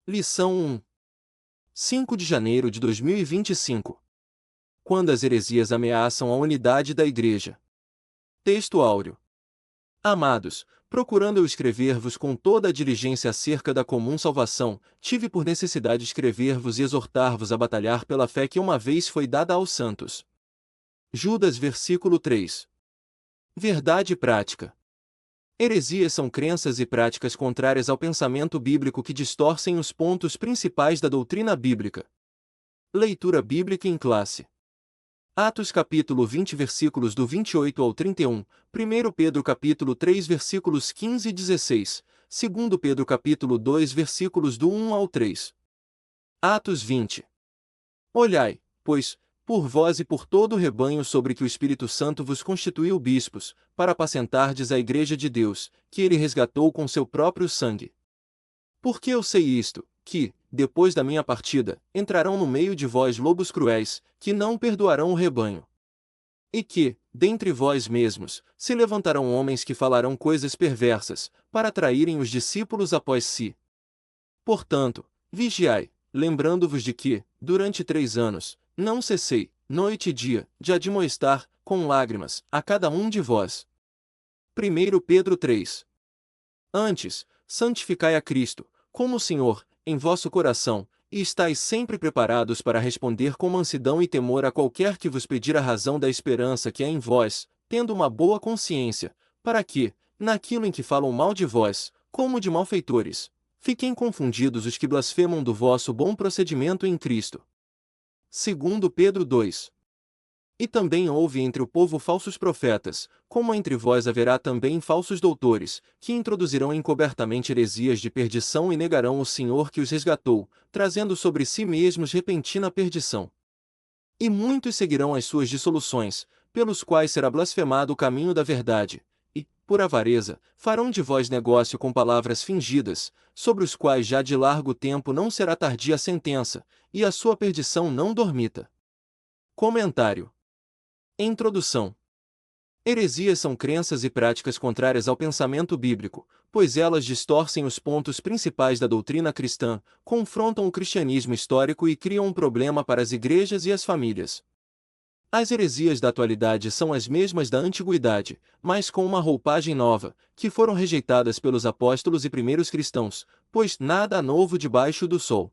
Lição 1. 5 de janeiro de 2025. Quando as heresias ameaçam a unidade da Igreja. Texto áureo. Amados, procurando eu escrever-vos com toda a diligência acerca da comum salvação, tive por necessidade escrever-vos e exortar-vos a batalhar pela fé que uma vez foi dada aos santos. Judas versículo 3. Verdade prática. Heresias são crenças e práticas contrárias ao pensamento bíblico que distorcem os pontos principais da doutrina bíblica. Leitura bíblica em classe. Atos capítulo 20 versículos do 28 ao 31, 1 Pedro capítulo 3 versículos 15 e 16, 2 Pedro capítulo 2 versículos do 1 ao 3. Atos 20. Olhai, pois, por vós e por todo o rebanho sobre que o Espírito Santo vos constituiu bispos, para apacentardes a igreja de Deus, que ele resgatou com seu próprio sangue. Porque eu sei isto, que, depois da minha partida, entrarão no meio de vós lobos cruéis, que não perdoarão o rebanho. E que, dentre vós mesmos, se levantarão homens que falarão coisas perversas, para atraírem os discípulos após si. Portanto, vigiai, lembrando-vos de que, durante 3 anos, não cessei, noite e dia, de admoestar, com lágrimas, a cada um de vós. 1 Pedro 3. Antes, santificai a Cristo, como o Senhor, em vosso coração, e estáis sempre preparados para responder com mansidão e temor a qualquer que vos pedir a razão da esperança que é em vós, tendo uma boa consciência, para que, naquilo em que falam mal de vós, como de malfeitores, fiquem confundidos os que blasfemam do vosso bom procedimento em Cristo. 2 Pedro 2. E também houve entre o povo falsos profetas, como entre vós haverá também falsos doutores, que introduzirão encobertamente heresias de perdição e negarão o Senhor que os resgatou, trazendo sobre si mesmos repentina perdição. E muitos seguirão as suas dissoluções, pelos quais será blasfemado o caminho da verdade, e, por avareza, farão de vós negócio com palavras fingidas, sobre os quais já de largo tempo não será tardia a sentença, e a sua perdição não dormita. Comentário. Introdução. Heresias são crenças e práticas contrárias ao pensamento bíblico, pois elas distorcem os pontos principais da doutrina cristã, confrontam o cristianismo histórico e criam um problema para as igrejas e as famílias. As heresias da atualidade são as mesmas da antiguidade, mas com uma roupagem nova, que foram rejeitadas pelos apóstolos e primeiros cristãos, pois nada há novo debaixo do sol.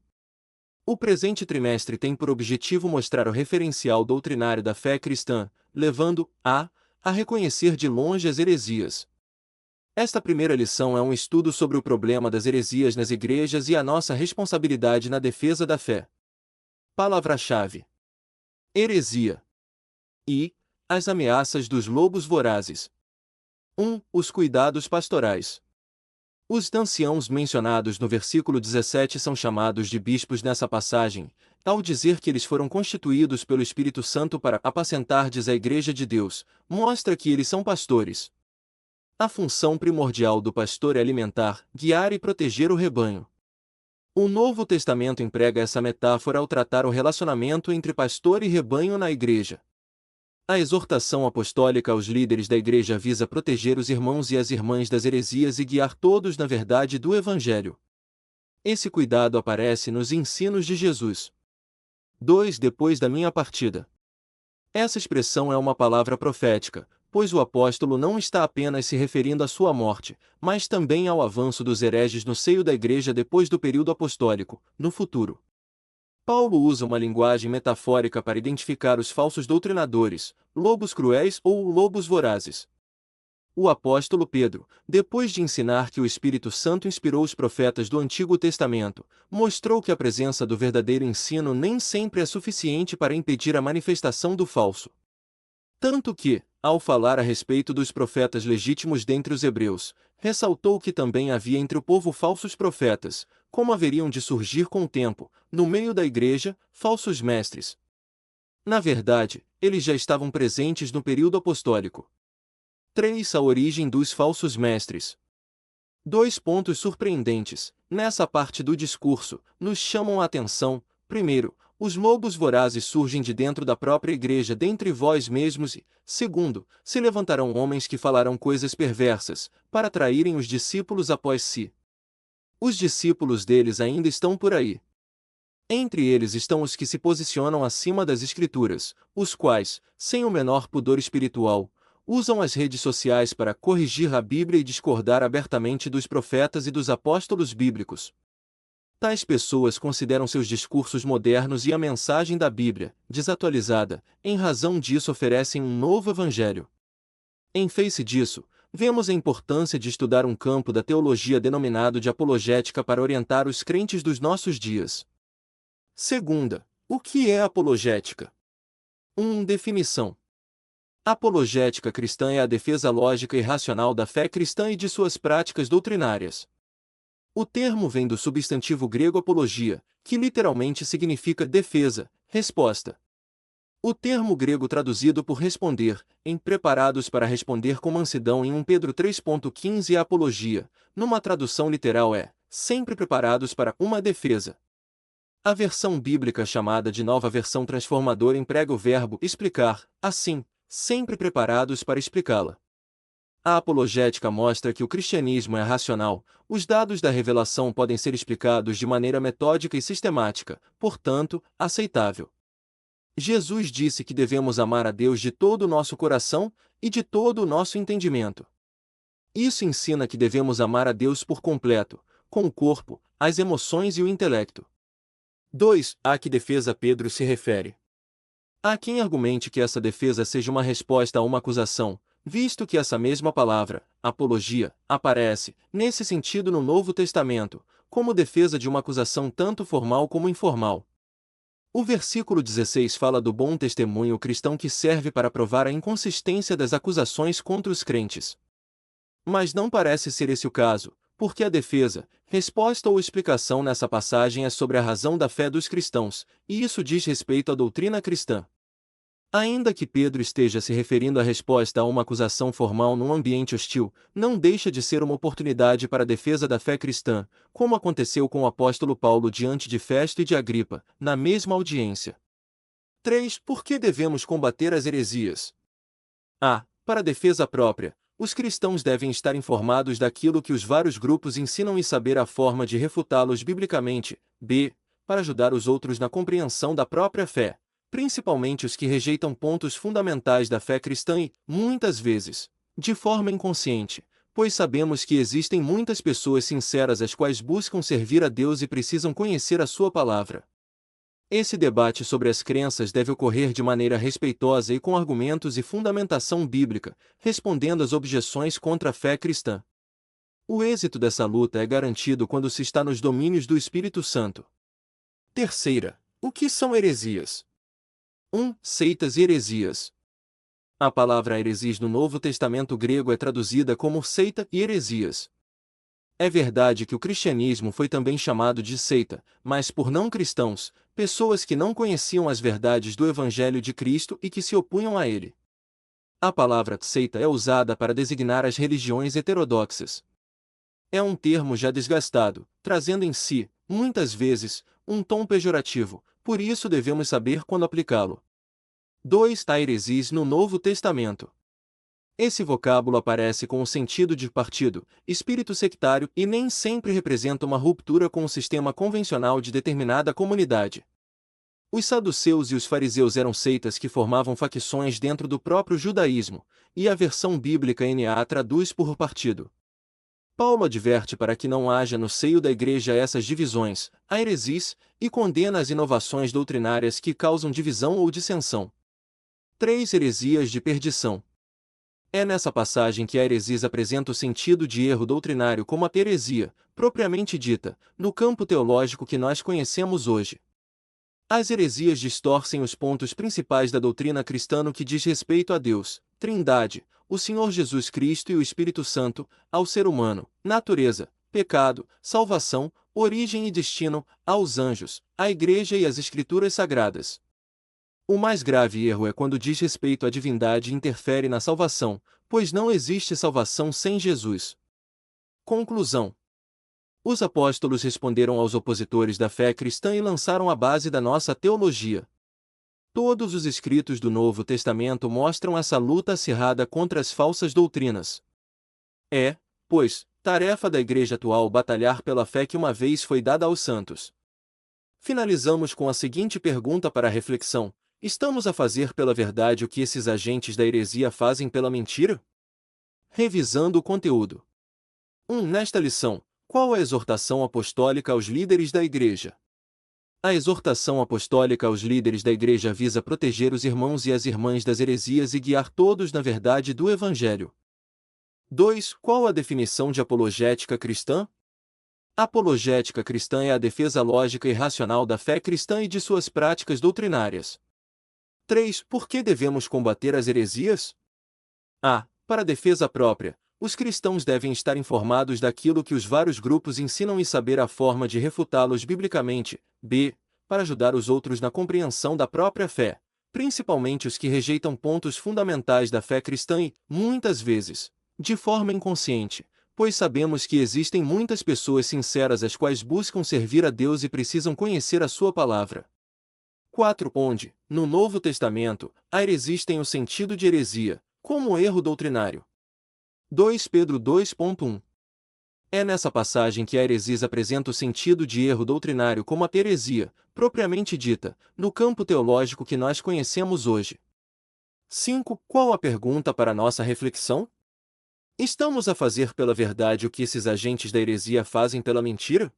O presente trimestre tem por objetivo mostrar o referencial doutrinário da fé cristã, levando a reconhecer de longe as heresias. Esta primeira lição é um estudo sobre o problema das heresias nas igrejas e a nossa responsabilidade na defesa da fé. Palavra-chave: heresia e as ameaças dos lobos vorazes. 1. Os cuidados pastorais. Os anciãos mencionados no versículo 17 são chamados de bispos nessa passagem, ao dizer que eles foram constituídos pelo Espírito Santo para apacentardes a Igreja de Deus, mostra que eles são pastores. A função primordial do pastor é alimentar, guiar e proteger o rebanho. O Novo Testamento emprega essa metáfora ao tratar o relacionamento entre pastor e rebanho na Igreja. A exortação apostólica aos líderes da Igreja visa proteger os irmãos e as irmãs das heresias e guiar todos na verdade do Evangelho. Esse cuidado aparece nos ensinos de Jesus. 2. Depois da minha partida. Essa expressão é uma palavra profética, pois o apóstolo não está apenas se referindo à sua morte, mas também ao avanço dos hereges no seio da Igreja depois do período apostólico, no futuro. Paulo usa uma linguagem metafórica para identificar os falsos doutrinadores, lobos cruéis ou lobos vorazes. O apóstolo Pedro, depois de ensinar que o Espírito Santo inspirou os profetas do Antigo Testamento, mostrou que a presença do verdadeiro ensino nem sempre é suficiente para impedir a manifestação do falso. Tanto que, ao falar a respeito dos profetas legítimos dentre os hebreus, ressaltou que também havia entre o povo falsos profetas, como haveriam de surgir com o tempo, no meio da igreja, falsos mestres. Na verdade, eles já estavam presentes no período apostólico. 3. A origem dos falsos mestres. 2 pontos surpreendentes, nessa parte do discurso, nos chamam a atenção. Primeiro, os lobos vorazes surgem de dentro da própria igreja dentre vós mesmos e, segundo, se levantarão homens que falarão coisas perversas, para atraírem os discípulos após si. Os discípulos deles ainda estão por aí. Entre eles estão os que se posicionam acima das Escrituras, os quais, sem o menor pudor espiritual, usam as redes sociais para corrigir a Bíblia e discordar abertamente dos profetas e dos apóstolos bíblicos. Tais pessoas consideram seus discursos modernos e a mensagem da Bíblia, desatualizada, em razão disso oferecem um novo evangelho. Em face disso, vemos a importância de estudar um campo da teologia denominado de apologética para orientar os crentes dos nossos dias. Segunda, o que é apologética? Definição. Apologética cristã é a defesa lógica e racional da fé cristã e de suas práticas doutrinárias. O termo vem do substantivo grego apologia, que literalmente significa defesa, resposta. O termo grego traduzido por responder, em preparados para responder com mansidão em 1 Pedro 3,15 é apologia, numa tradução literal é, sempre preparados para uma defesa. A versão bíblica chamada de Nova Versão Transformadora emprega o verbo explicar, assim, sempre preparados para explicá-la. A apologética mostra que o cristianismo é racional, os dados da revelação podem ser explicados de maneira metódica e sistemática, portanto, aceitável. Jesus disse que devemos amar a Deus de todo o nosso coração e de todo o nosso entendimento. Isso ensina que devemos amar a Deus por completo, com o corpo, as emoções e o intelecto. 2. A que defesa Pedro se refere? Há quem argumente que essa defesa seja uma resposta a uma acusação, visto que essa mesma palavra, apologia, aparece, nesse sentido no Novo Testamento, como defesa de uma acusação tanto formal como informal. O versículo 16 fala do bom testemunho cristão que serve para provar a inconsistência das acusações contra os crentes. Mas não parece ser esse o caso, porque a defesa, resposta ou explicação nessa passagem é sobre a razão da fé dos cristãos, e isso diz respeito à doutrina cristã. Ainda que Pedro esteja se referindo à resposta a uma acusação formal num ambiente hostil, não deixa de ser uma oportunidade para a defesa da fé cristã, como aconteceu com o apóstolo Paulo diante de Festo e de Agripa, na mesma audiência. 3. Por que devemos combater as heresias? A. Para defesa própria. Os cristãos devem estar informados daquilo que os vários grupos ensinam e saber a forma de refutá-los biblicamente. B. Para ajudar os outros na compreensão da própria fé, principalmente os que rejeitam pontos fundamentais da fé cristã e, muitas vezes, de forma inconsciente, pois sabemos que existem muitas pessoas sinceras as quais buscam servir a Deus e precisam conhecer a sua palavra. Esse debate sobre as crenças deve ocorrer de maneira respeitosa e com argumentos e fundamentação bíblica, respondendo às objeções contra a fé cristã. O êxito dessa luta é garantido quando se está nos domínios do Espírito Santo. Terceira, o que são heresias? 1. Seitas e heresias. A palavra heresis no Novo Testamento grego é traduzida como seita e heresias. É verdade que o cristianismo foi também chamado de seita, mas por não cristãos, pessoas que não conheciam as verdades do Evangelho de Cristo e que se opunham a ele. A palavra seita é usada para designar as religiões heterodoxas. É um termo já desgastado, trazendo em si, muitas vezes, um tom pejorativo, por isso devemos saber quando aplicá-lo. 2. A heresis no Novo Testamento. Esse vocábulo aparece com o sentido de partido, espírito sectário e nem sempre representa uma ruptura com o sistema convencional de determinada comunidade. Os saduceus e os fariseus eram seitas que formavam facções dentro do próprio judaísmo, e a versão bíblica NA traduz por partido. Paulo adverte para que não haja no seio da igreja essas divisões, a heresis, e condena as inovações doutrinárias que causam divisão ou dissensão. 3. Heresias de perdição. É nessa passagem que a heresia apresenta o sentido de erro doutrinário como a heresia, propriamente dita, no campo teológico que nós conhecemos hoje. As heresias distorcem os pontos principais da doutrina cristã no que diz respeito a Deus, Trindade, o Senhor Jesus Cristo e o Espírito Santo, ao ser humano, natureza, pecado, salvação, origem e destino, aos anjos, à Igreja e às Escrituras Sagradas. O mais grave erro é quando diz respeito à divindade e interfere na salvação, pois não existe salvação sem Jesus. Conclusão. Os apóstolos responderam aos opositores da fé cristã e lançaram a base da nossa teologia. Todos os escritos do Novo Testamento mostram essa luta acirrada contra as falsas doutrinas. É, pois, Tarefa da Igreja atual batalhar pela fé que uma vez foi dada aos santos. Finalizamos com a seguinte pergunta para reflexão: estamos a fazer pela verdade o que esses agentes da heresia fazem pela mentira? Revisando o conteúdo. 1. Nesta lição, qual a exortação apostólica aos líderes da Igreja? A exortação apostólica aos líderes da Igreja visa proteger os irmãos e as irmãs das heresias e guiar todos na verdade do Evangelho. 2. Qual a definição de apologética cristã? A apologética cristã é a defesa lógica e racional da fé cristã e de suas práticas doutrinárias. 3. Por que devemos combater as heresias? A. Para defesa própria, os cristãos devem estar informados daquilo que os vários grupos ensinam e saber a forma de refutá-los biblicamente. B. Para ajudar os outros na compreensão da própria fé, principalmente os que rejeitam pontos fundamentais da fé cristã e, muitas vezes, de forma inconsciente, pois sabemos que existem muitas pessoas sinceras as quais buscam servir a Deus e precisam conhecer a sua palavra. 4. Onde, no Novo Testamento, a heresia tem o sentido de heresia, como erro doutrinário. 2 Pedro 2.1. É nessa passagem que a heresia apresenta o sentido de erro doutrinário como a heresia, propriamente dita, no campo teológico que nós conhecemos hoje. 5. Qual a pergunta para nossa reflexão? Estamos a fazer pela verdade o que esses agentes da heresia fazem pela mentira?